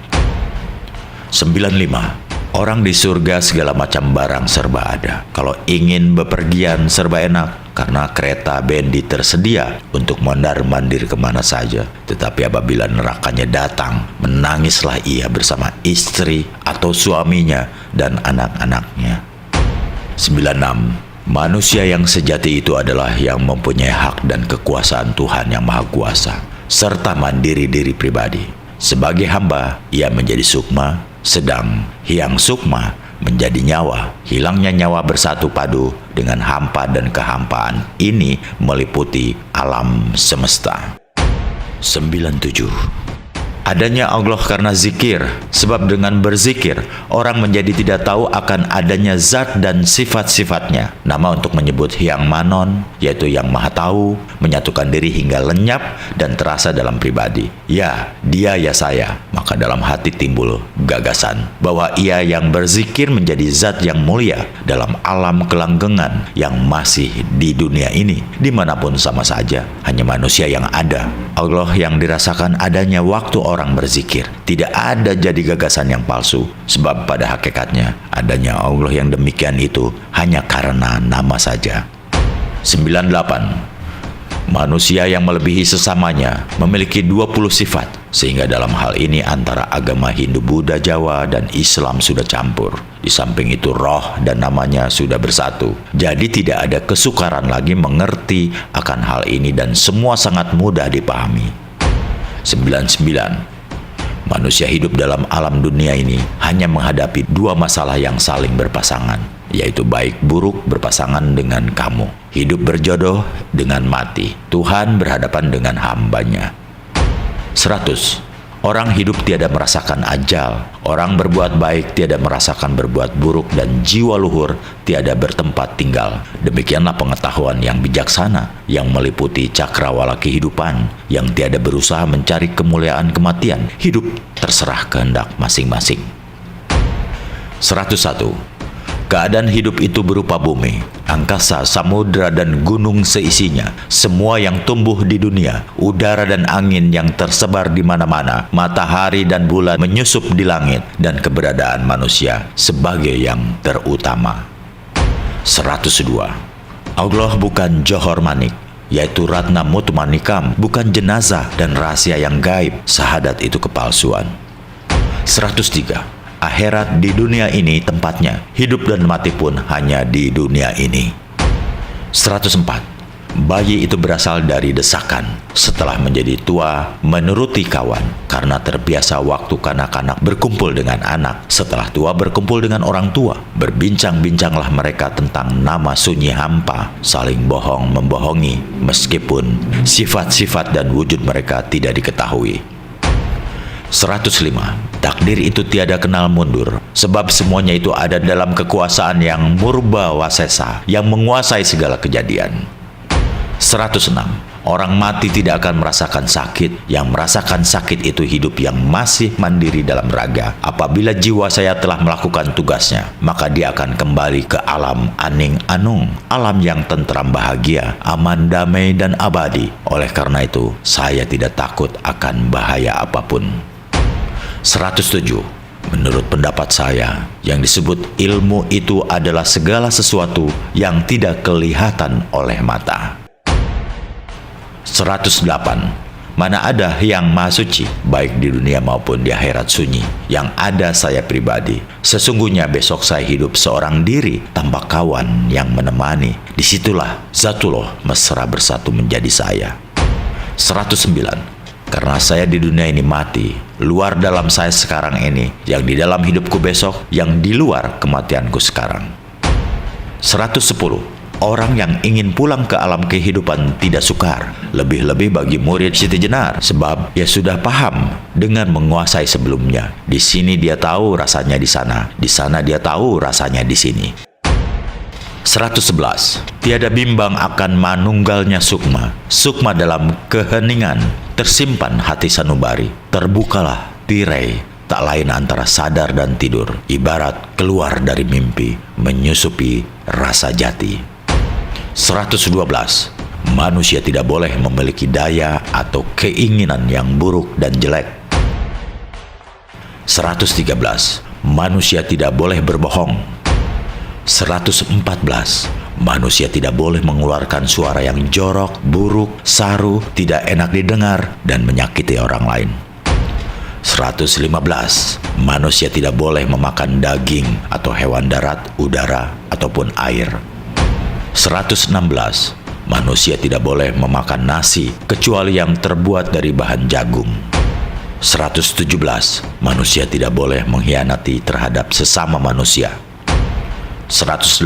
S1: 95. Orang di surga segala macam barang serba ada. Kalau ingin bepergian serba enak, karena kereta bendi tersedia untuk mondar-mandir kemana saja. Tetapi apabila nerakanya datang, menangislah ia bersama istri atau suaminya dan anak-anaknya. 96. Manusia yang sejati itu adalah yang mempunyai hak dan kekuasaan Tuhan yang Maha Kuasa, serta mandiri diri pribadi. Sebagai hamba, ia menjadi sukma, sedang hiang sukma menjadi nyawa. Hilangnya nyawa bersatu padu dengan hampa dan kehampaan ini meliputi alam semesta. 97. Adanya Allah karena zikir, sebab dengan berzikir orang menjadi tidak tahu akan adanya zat dan sifat-sifatnya. Nama untuk menyebut Hyang Manon, yaitu yang Maha Tahu, menyatukan diri hingga lenyap dan terasa dalam pribadi. Ya, dia ya saya. Maka dalam hati timbul gagasan bahwa ia yang berzikir menjadi zat yang mulia dalam alam kelanggengan yang masih di dunia ini. Dimanapun sama saja, hanya manusia yang ada. Allah yang dirasakan adanya waktu orang berzikir. Tidak ada jadi gagasan yang palsu, sebab pada hakikatnya adanya Allah yang demikian itu hanya karena nama saja. 98. Manusia yang melebihi sesamanya memiliki 20 sifat, sehingga dalam hal ini antara agama Hindu, Buddha, Jawa, dan Islam sudah campur. Di samping itu roh dan namanya sudah bersatu. Jadi tidak ada kesukaran lagi mengerti akan hal ini dan semua sangat mudah dipahami. 99. Manusia hidup dalam alam dunia ini hanya menghadapi dua masalah yang saling berpasangan, yaitu baik buruk berpasangan dengan kamu, hidup berjodoh dengan mati, Tuhan berhadapan dengan hambanya. 100. Orang hidup tiada merasakan ajal, orang berbuat baik tiada merasakan berbuat buruk, dan jiwa luhur tiada bertempat tinggal. Demikianlah pengetahuan yang bijaksana yang meliputi cakrawala kehidupan, yang tiada berusaha mencari kemuliaan kematian. Hidup terserah kehendak masing-masing. 101. Keadaan hidup itu berupa bumi, angkasa, samudra, dan gunung seisinya, semua yang tumbuh di dunia, udara dan angin yang tersebar di mana-mana, matahari dan bulan menyusup di langit, dan keberadaan manusia sebagai yang terutama. 102. Allah bukan Johor Manik, yaitu Ratna Mutmanikam, bukan jenazah dan rahasia yang gaib. Syahadat itu kepalsuan. 103. Akhirat di dunia ini tempatnya, hidup dan mati pun hanya di dunia ini. 104. Bayi itu berasal dari desakan. Setelah menjadi tua, menuruti kawan. Karena terbiasa waktu kanak-kanak berkumpul dengan anak. Setelah tua berkumpul dengan orang tua. Berbincang-bincanglah mereka tentang nama sunyi hampa. Saling bohong membohongi, meskipun sifat-sifat dan wujud mereka tidak diketahui. 105. Takdir itu tiada kenal mundur, sebab semuanya itu ada dalam kekuasaan yang murba wasesa, yang menguasai segala kejadian. 106. Orang mati tidak akan merasakan sakit. Yang merasakan sakit itu hidup yang masih mandiri dalam raga. Apabila jiwa saya telah melakukan tugasnya, maka dia akan kembali ke alam aning anung, alam yang tentram, bahagia, aman, damai, dan abadi. Oleh karena itu, saya tidak takut akan bahaya apapun. 107. Menurut pendapat saya, yang disebut ilmu itu adalah segala sesuatu yang tidak kelihatan oleh mata. 108. Mana ada yang maha suci, baik di dunia maupun di akhirat sunyi. Yang ada saya pribadi. Sesungguhnya besok saya hidup seorang diri tanpa kawan yang menemani. Disitulah Zatullah mesra bersatu menjadi saya. 109. Karena saya di dunia ini mati, luar dalam saya sekarang ini, yang di dalam hidupku besok, yang di luar kematianku sekarang. 110. Orang yang ingin pulang ke alam kehidupan tidak sukar, lebih-lebih bagi murid Siti Jenar, sebab dia sudah paham dengan menguasai sebelumnya. Di sini dia tahu rasanya di sana dia tahu rasanya di sini. 111. Tiada bimbang akan manunggalnya sukma. Sukma dalam keheningan tersimpan hati sanubari. Terbukalah tirai, tak lain antara sadar dan tidur. Ibarat keluar dari mimpi, menyusupi rasa jati. 112. Manusia tidak boleh memiliki daya atau keinginan yang buruk dan jelek. 113. Manusia tidak boleh berbohong. 114. Manusia tidak boleh mengeluarkan suara yang jorok, buruk, saru, tidak enak didengar, dan menyakiti orang lain. 115. Manusia tidak boleh memakan daging atau hewan darat, udara, ataupun air. 116. Manusia tidak boleh memakan nasi kecuali yang terbuat dari bahan jagung. 117. Manusia tidak boleh mengkhianati terhadap sesama manusia. 118.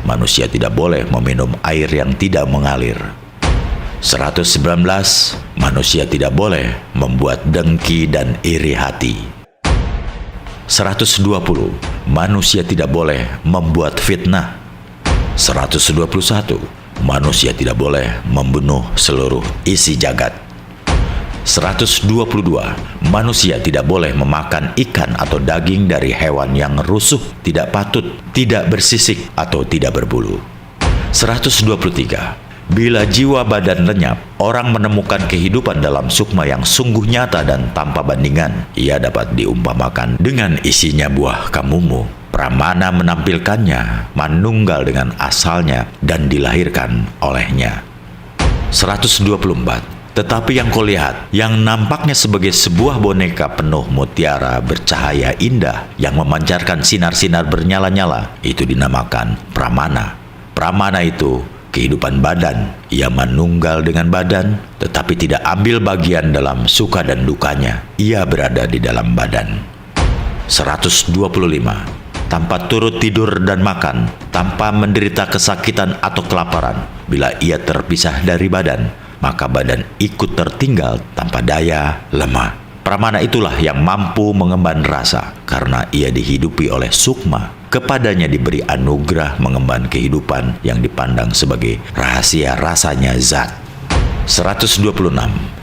S1: Manusia tidak boleh meminum air yang tidak mengalir. 119. Manusia tidak boleh membuat dengki dan iri hati. 120. Manusia tidak boleh membuat fitnah. 121. Manusia tidak boleh membunuh seluruh isi jagat. 122. Manusia tidak boleh memakan ikan atau daging dari hewan yang rusuh, tidak patut, tidak bersisik, atau tidak berbulu. 123. Bila jiwa badan lenyap, orang menemukan kehidupan dalam sukma yang sungguh nyata dan tanpa bandingan. Ia dapat diumpamakan dengan isinya buah kamumu. Pramana menampilkannya, manunggal dengan asalnya, dan dilahirkan olehnya. 124. Tetapi yang kau lihat, yang nampaknya sebagai sebuah boneka penuh mutiara bercahaya indah yang memancarkan sinar-sinar bernyala-nyala, itu dinamakan pramana. Pramana itu kehidupan badan. Ia manunggal dengan badan, tetapi tidak ambil bagian dalam suka dan dukanya. Ia berada di dalam badan. 125. Tanpa turut tidur dan makan, tanpa menderita kesakitan atau kelaparan, bila ia terpisah dari badan, maka badan ikut tertinggal tanpa daya, lemah. Pramana itulah yang mampu mengemban rasa, karena ia dihidupi oleh sukma. Kepadanya diberi anugerah mengemban kehidupan yang dipandang sebagai rahasia rasanya zat. 126.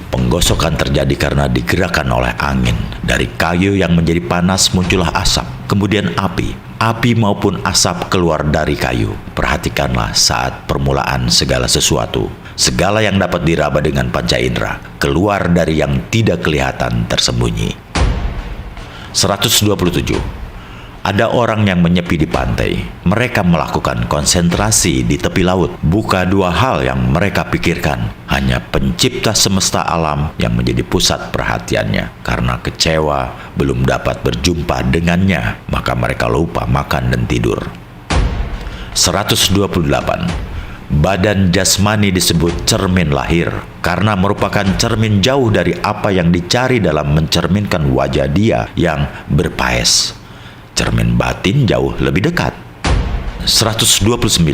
S1: Penggosokan terjadi karena digerakkan oleh angin. Dari kayu yang menjadi panas muncullah asap, kemudian api. Api maupun asap keluar dari kayu. Perhatikanlah saat permulaan segala sesuatu. Segala yang dapat diraba dengan panca indera keluar dari yang tidak kelihatan tersembunyi. 127. Ada orang yang menyepi di pantai. Mereka melakukan konsentrasi di tepi laut. Bukan dua hal yang mereka pikirkan, hanya pencipta semesta alam yang menjadi pusat perhatiannya. Karena kecewa belum dapat berjumpa dengannya, maka mereka lupa makan dan tidur. 128. Badan jasmani disebut cermin lahir karena merupakan cermin jauh dari apa yang dicari dalam mencerminkan wajah dia yang berpaes. Cermin batin jauh lebih dekat. 129.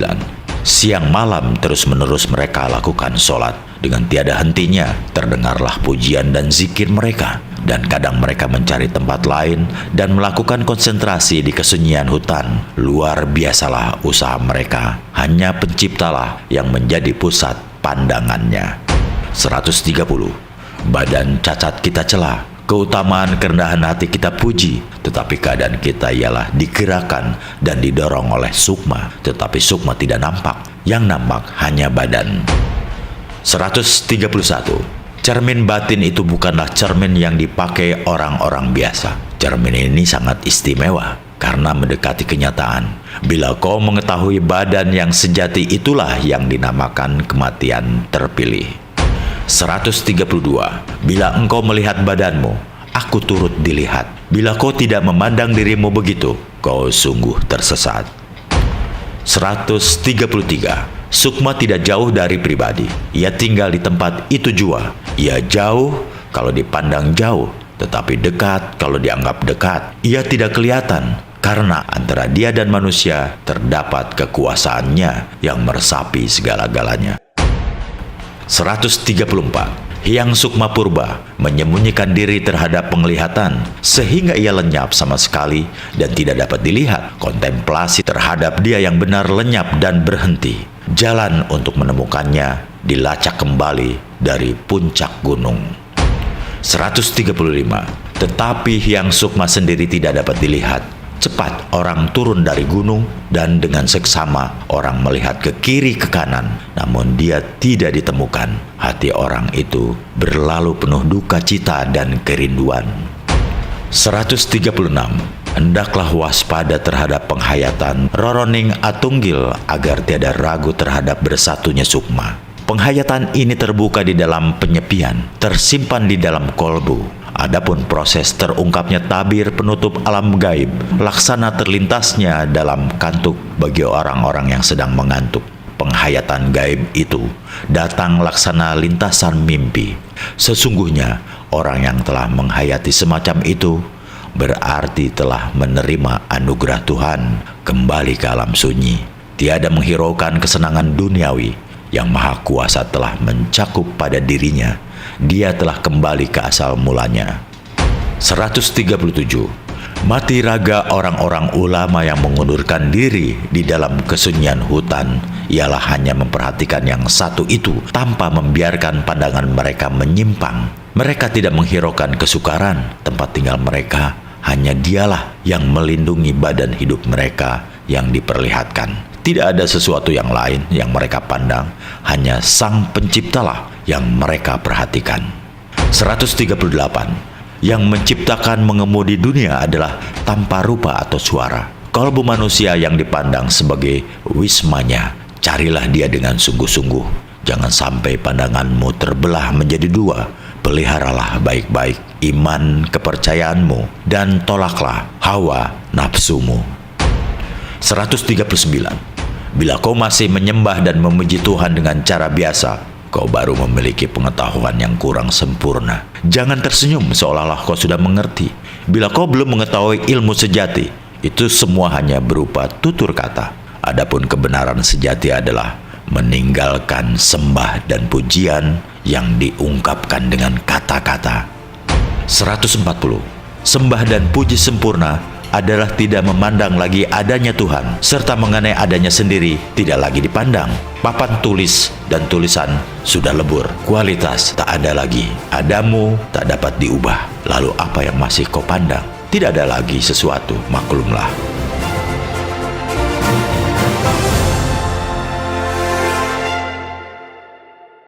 S1: Siang malam terus-menerus mereka lakukan sholat. Dengan tiada hentinya terdengarlah pujian dan zikir mereka. Dan kadang mereka mencari tempat lain dan melakukan konsentrasi di kesunyian hutan. Luar biasalah usaha mereka. Hanya penciptalah yang menjadi pusat pandangannya. 130. Badan cacat kita cela, keutamaan kerendahan hati kita puji, tetapi keadaan kita ialah digerakkan dan didorong oleh sukma, tetapi sukma tidak nampak, yang nampak hanya badan. 131. Cermin batin itu bukanlah cermin yang dipakai orang-orang biasa. Cermin ini sangat istimewa karena mendekati kenyataan. Bila kau mengetahui badan yang sejati, itulah yang dinamakan kematian terpilih. 132. Bila engkau melihat badanmu, aku turut dilihat. Bila kau tidak memandang dirimu begitu, kau sungguh tersesat. 133. Sukma tidak jauh dari pribadi. Ia tinggal di tempat itu jua. Ia jauh kalau dipandang jauh, tetapi dekat kalau dianggap dekat. Ia tidak kelihatan, karena antara dia dan manusia terdapat kekuasaannya yang meresapi segala-galanya. 134. Hyang Sukma Purba menyembunyikan diri terhadap penglihatan sehingga ia lenyap sama sekali dan tidak dapat dilihat. Kontemplasi terhadap dia yang benar lenyap dan berhenti. Jalan untuk menemukannya dilacak kembali dari puncak gunung. 135. Tetapi Hyang Sukma sendiri tidak dapat dilihat. Cepat orang turun dari gunung dan dengan seksama orang melihat ke kiri ke kanan, namun dia tidak ditemukan. Hati orang itu berlalu penuh duka cita dan kerinduan. 136. Hendaklah waspada terhadap penghayatan Roroning Atunggil agar tiada ragu terhadap bersatunya sukma. Penghayatan ini terbuka di dalam penyepian, tersimpan di dalam kolbu. Adapun proses terungkapnya tabir penutup alam gaib, laksana terlintasnya dalam kantuk bagi orang-orang yang sedang mengantuk. Penghayatan gaib itu datang laksana lintasan mimpi. Sesungguhnya orang yang telah menghayati semacam itu berarti telah menerima anugerah Tuhan kembali ke alam sunyi. Tiada menghiraukan kesenangan duniawi. Yang Maha Kuasa telah mencakup pada dirinya. Dia telah kembali ke asal mulanya. 137. Mati raga orang-orang ulama yang mengundurkan diri di dalam kesunyian hutan ialah hanya memperhatikan yang satu itu tanpa membiarkan pandangan mereka menyimpang. Mereka tidak menghiraukan kesukaran tempat tinggal mereka. Hanya dialah yang melindungi badan hidup mereka yang diperlihatkan. Tidak ada sesuatu yang lain yang mereka pandang, hanya Sang Penciptalah yang mereka perhatikan. 138. Yang menciptakan mengemudi dunia adalah tanpa rupa atau suara. Kalbu manusia yang dipandang sebagai wismanya, carilah dia dengan sungguh-sungguh. Jangan sampai pandanganmu terbelah menjadi dua. Peliharalah baik-baik iman kepercayaanmu dan tolaklah hawa nafsumu. 139. Bila kau masih menyembah dan memuji Tuhan dengan cara biasa, kau baru memiliki pengetahuan yang kurang sempurna. Jangan tersenyum seolah-olah kau sudah mengerti. Bila kau belum mengetahui ilmu sejati, itu semua hanya berupa tutur kata. Adapun kebenaran sejati adalah meninggalkan sembah dan pujian yang diungkapkan dengan kata-kata. 140. Sembah dan puji sempurna adalah tidak memandang lagi adanya Tuhan, serta mengenai adanya sendiri tidak lagi dipandang. Papan tulis dan tulisan sudah lebur, kualitas tak ada lagi, adamu tak dapat diubah. Lalu apa yang masih kau pandang? Tidak ada lagi sesuatu, maklumlah.